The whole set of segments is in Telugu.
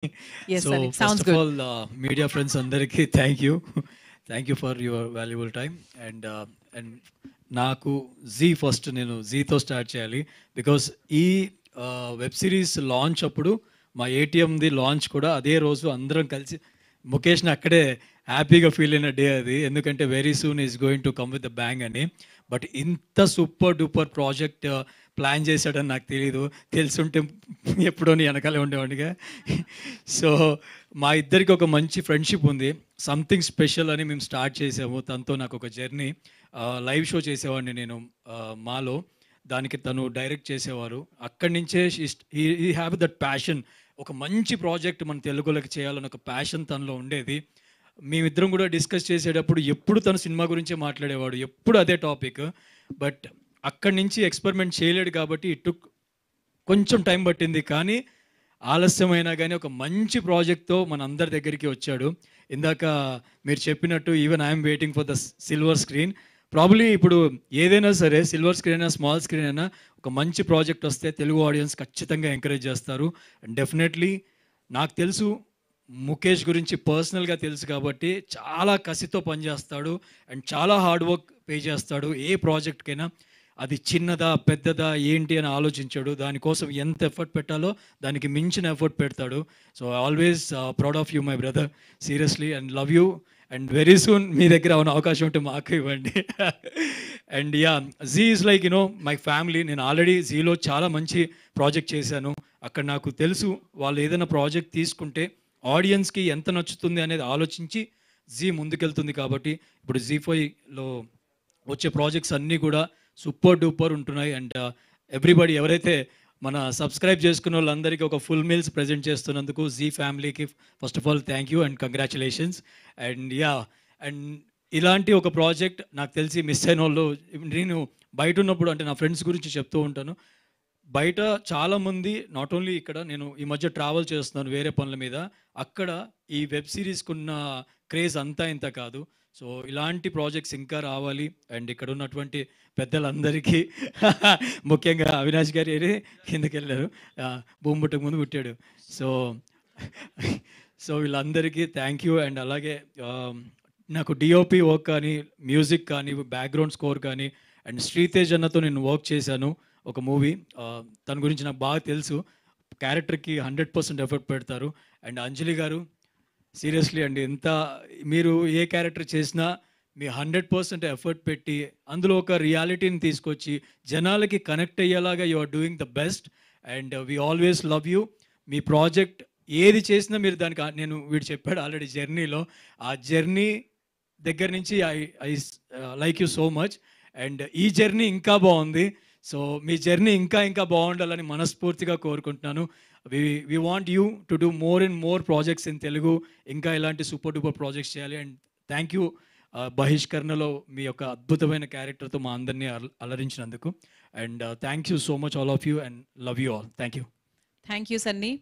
Yes, so Sunny. First Sounds of good. All media friends అందరికీ thank you for your valuable time. And and నాకు ఫస్ట్ నేను జీతో స్టార్ట్ చేయాలి. బికాస్ ఈ వెబ్ సిరీస్ లాంచ్ అప్పుడు మా ఏటీఎంది లాంచ్ కూడా అదే రోజు అందరం కలిసి ముఖేష్ని అక్కడే హ్యాపీగా ఫీల్ అయిన డే అది. ఎందుకంటే very soon is going to come with the bang అని. బట్ ఇంత సూపర్ డూపర్ ప్రాజెక్ట్ ప్లాన్ చేశాడని నాకు తెలియదు. తెలుసుంటే ఎప్పుడో నీ వెనకాలే ఉండేవాడిగా. సో మా ఇద్దరికి ఒక మంచి ఫ్రెండ్షిప్ ఉంది. సంథింగ్ స్పెషల్ అని మేము స్టార్ట్ చేసాము. తనతో నాకు ఒక జర్నీ. లైవ్ షో చేసేవాడిని నేను మాలో. దానికి తను డైరెక్ట్ చేసేవారు. అక్కడి నుంచే ఈ హ్యావ్ దట్ ప్యాషన్. ఒక మంచి ప్రాజెక్ట్ మన తెలుగులోకి చేయాలని ఒక ప్యాషన్ తనలో ఉండేది. మేమిద్దరం కూడా డిస్కస్ చేసేటప్పుడు ఎప్పుడు తను సినిమా గురించే మాట్లాడేవాడు, ఎప్పుడు అదే టాపిక్. బట్ అక్కడి నుంచి ఎక్స్పెరిమెంట్ చేయలేడు కాబట్టి ఇటు కొంచెం టైం పట్టింది. కానీ ఆలస్యమైనా కానీ ఒక మంచి ప్రాజెక్ట్తో మన అందరి దగ్గరికి వచ్చాడు. ఇందాక మీరు చెప్పినట్టు even I'm waiting for the silver screen. Probably ఇప్పుడు ఏదైనా సరే సిల్వర్ స్క్రీన్ అయినా స్మాల్ స్క్రీన్ అయినా ఒక మంచి ప్రాజెక్ట్ వస్తే తెలుగు ఆడియన్స్ ఖచ్చితంగా ఎంకరేజ్ చేస్తారు. అండ్ డెఫినెట్లీ నాకు తెలుసు ముఖేష్ గురించి పర్సనల్గా తెలుసు కాబట్టి చాలా కసితో పనిచేస్తాడు అండ్ చాలా హార్డ్ వర్క్ పే చేస్తాడు. ఏ ప్రాజెక్ట్కైనా అది చిన్నదా పెద్దదా ఏంటి అని ఆలోచించాడు. దానికోసం ఎంత ఎఫర్ట్ పెట్టాలో దానికి మించిన ఎఫర్ట్ పెడతాడు. So always proud of you my brother, seriously, and love you. And very soon మీ దగ్గర ఉన్న అవకాశం ఉంటే మాకు ఇవ్వండి. And ya, Zee is like my family. నేను ఆల్రెడీ జీలో చాలా మంచి ప్రాజెక్ట్ చేశాను. అక్కడ నాకు తెలుసు వాళ్ళు ఏదైనా ప్రాజెక్ట్ తీసుకుంటే ఆడియన్స్కి ఎంత నచ్చుతుంది అనేది ఆలోచించి జీ ముందుకెళ్తుంది. కాబట్టి ఇప్పుడు జీ5లో వచ్చే ప్రాజెక్ట్స్ అన్నీ కూడా సూపర్ డూపర్ ఉంటున్నాయి. అండ్ ఎవ్రీబడి ఎవరైతే మన సబ్స్క్రైబ్ చేసుకున్న వాళ్ళందరికీ ఒక ఫుల్ మీల్స్ ప్రజెంట్ చేస్తున్నందుకు జీ ఫ్యామిలీకి first of all thank you and congratulations. And yeah, and ఇలాంటి ఒక ప్రాజెక్ట్ నాకు తెలిసి మిస్ అయిన వాళ్ళు, నేను బయట ఉన్నప్పుడు అంటే నా ఫ్రెండ్స్ గురించి చెప్తూ ఉంటాను. బయట చాలామంది నాట్ ఓన్లీ ఇక్కడ, నేను ఈ మధ్య ట్రావెల్ చేస్తున్నాను వేరే పనుల మీద, అక్కడ ఈ వెబ్ సిరీస్కి ఉన్న క్రేజ్ అంతా ఇంత కాదు. సో ఇలాంటి ప్రాజెక్ట్స్ ఇంకా రావాలి. అండ్ ఇక్కడ ఉన్నటువంటి పెద్దలందరికీ ముఖ్యంగా అవినాష్ గారు కిందకి వెళ్ళారు, భూమి పుట్టక ముందు పుట్టాడు. సో సో వీళ్ళందరికీ థ్యాంక్ యూ. అండ్ అలాగే నాకు డిఓపి వర్క్ కానీ మ్యూజిక్ కానీ బ్యాక్గ్రౌండ్ స్కోర్ కానీ అండ్ శ్రీతేజ్ అన్నతో నేను వర్క్ చేశాను ఒక మూవీ. తన గురించి నాకు బాగా తెలుసు. క్యారెక్టర్కి 100% ఎఫర్ట్ పెడతారు. అండ్ అంజలి గారు సీరియస్లీ అండి, ఎంత మీరు ఏ క్యారెక్టర్ చేసినా మీ 100% ఎఫర్ట్ పెట్టి అందులో ఒక రియాలిటీని తీసుకొచ్చి జనాలకి కనెక్ట్ అయ్యేలాగా you are doing the best. And we always love you. మీ ప్రాజెక్ట్ ఏది చేసినా మీరు దానికి, నేను వీడు చెప్పాడు ఆల్రెడీ జర్నీలో, ఆ జర్నీ దగ్గర నుంచి I like you so much. And ఈ జర్నీ ఇంకా బాగుంది. సో మీ జర్నీ ఇంకా ఇంకా బాగుండాలని మనస్ఫూర్తిగా కోరుకుంటున్నాను. We want you to do more and more projects in Telugu. ఇంకా ఇలాంటి సూపర్ డూపర్ ప్రాజెక్ట్స్ చేయాలి. అండ్ థ్యాంక్ యూ బహిష్కరణలో మీ యొక్క అద్భుతమైన క్యారెక్టర్తో మా అందరినీ అలరించినందుకు. And thank you so much all of you and love you all. Thank you. Thank you Sunny.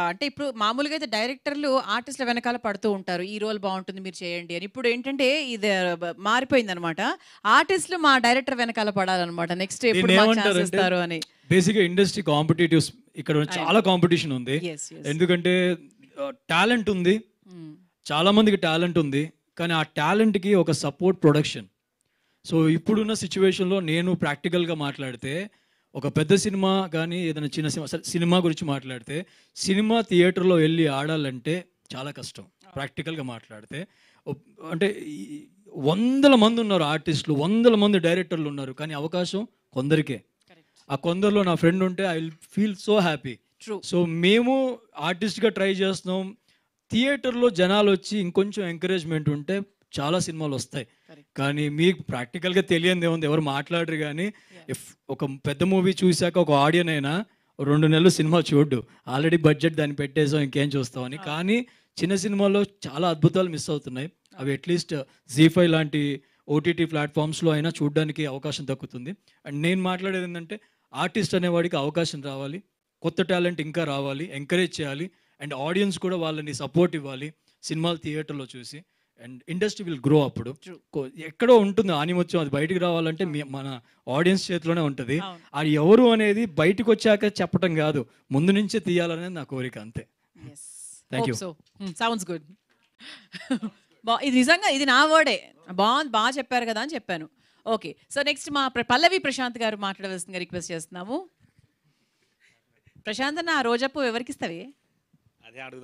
అంటే ఇప్పుడు మామూలుగా అయితే డైరెక్టర్లు ఆర్టిస్టుల వెనకాల పడుతూ ఉంటారు, ఈ రోల్ బాగుంటుంది మీరు చేయండి అని. ఇప్పుడు ఏంటంటే ఇది మారిపోయింది అనమాట, ఆర్టిస్టులు మా డైరెక్టర్ వెనకాల పడాలన్నమాట, నెక్స్ట్ ఎప్పుడు మాకు ఛాన్స్ ఇస్తారు అని. బేసిక్గా ఇండస్ట్రీ కాంపిటేటివ్స్ ఇక్కడ చాలా కాంపిటీషన్ ఉంది. ఎందుకంటే టాలెంట్ ఉంది, చాలా మందికి టాలెంట్ ఉంది, కానీ ఆ టాలెంట్కి ఒక సపోర్ట్ ప్రొడక్షన్. సో ఇప్పుడున్న సిచ్యువేషన్లో నేను ప్రాక్టికల్గా మాట్లాడితే ఒక పెద్ద సినిమా కానీ ఏదైనా చిన్న సినిమా గురించి మాట్లాడితే సినిమా థియేటర్లో వెళ్ళి ఆడాలంటే చాలా కష్టం. ప్రాక్టికల్గా మాట్లాడితే అంటే 100 మంది ఉన్నారు ఆర్టిస్టులు, 100 మంది డైరెక్టర్లు ఉన్నారు, కానీ అవకాశం కొందరికే. ఆ కొందరిలో నా ఫ్రెండ్ ఉంటే I will feel so happy. So మేము ఆర్టిస్ట్గా ట్రై చేస్తున్నాం. థియేటర్లో జనాలు వచ్చి ఇంకొంచెం ఎంకరేజ్మెంట్ ఉంటే చాలా సినిమాలు వస్తాయి. కానీ మీకు ప్రాక్టికల్గా తెలియదు ఏముంది, ఎవరు మాట్లాడరు. కానీ ఇఫ్ ఒక పెద్ద మూవీ చూశాక ఒక ఆడియన్ అయినా 2 నెలలు సినిమా చూడ్డు, ఆల్రెడీ బడ్జెట్ దాన్ని పెట్టేసాం ఇంకేం చూస్తామని. కానీ చిన్న సినిమాల్లో చాలా అద్భుతాలు మిస్ అవుతున్నాయి. అవి అట్లీస్ట్ జీ5 లాంటి ఓటీటీ ప్లాట్ఫామ్స్లో అయినా చూడడానికి అవకాశం దక్కుతుంది. అండ్ నేను మాట్లాడేది ఏంటంటే ఆర్టిస్ట్ అనేవాడికి అవకాశం రావాలి, కొత్త టాలెంట్ ఇంకా రావాలి, ఎంకరేజ్ చేయాలి. అండ్ ఆడియన్స్ కూడా వాళ్ళని సపోర్ట్ ఇవ్వాలి సినిమాలు థియేటర్లో చూసి. And industry will grow. అప్పుడు ఎక్కడో ఉంటుంది ఆనిముత్యం, అది బయటికి రావాలంటే మన ఆడియన్స్ చేతిలోనే ఉంటుంది. అది ఎవరు అనేది బయటకు వచ్చాక చెప్పటం కాదు, ముందు నుంచే తీయాలనేది నా కోరిక, అంతే. Thank you so sounds good. ఇది నిజంగా ఇది నా వర్డే. బాగుంది, బాగా చెప్పారు కదా అని చెప్పాను. ఓకే, సో నెక్స్ట్ మా పల్లవి ప్రశాంత్ గారు మాట్లాడవలసిందిగా రిక్వెస్ట్ చేస్తున్నాము. ప్రశాంత్ అన్న, ఆ రోజప్పు ఎవరికి ఇస్తావే? అదే అడుగు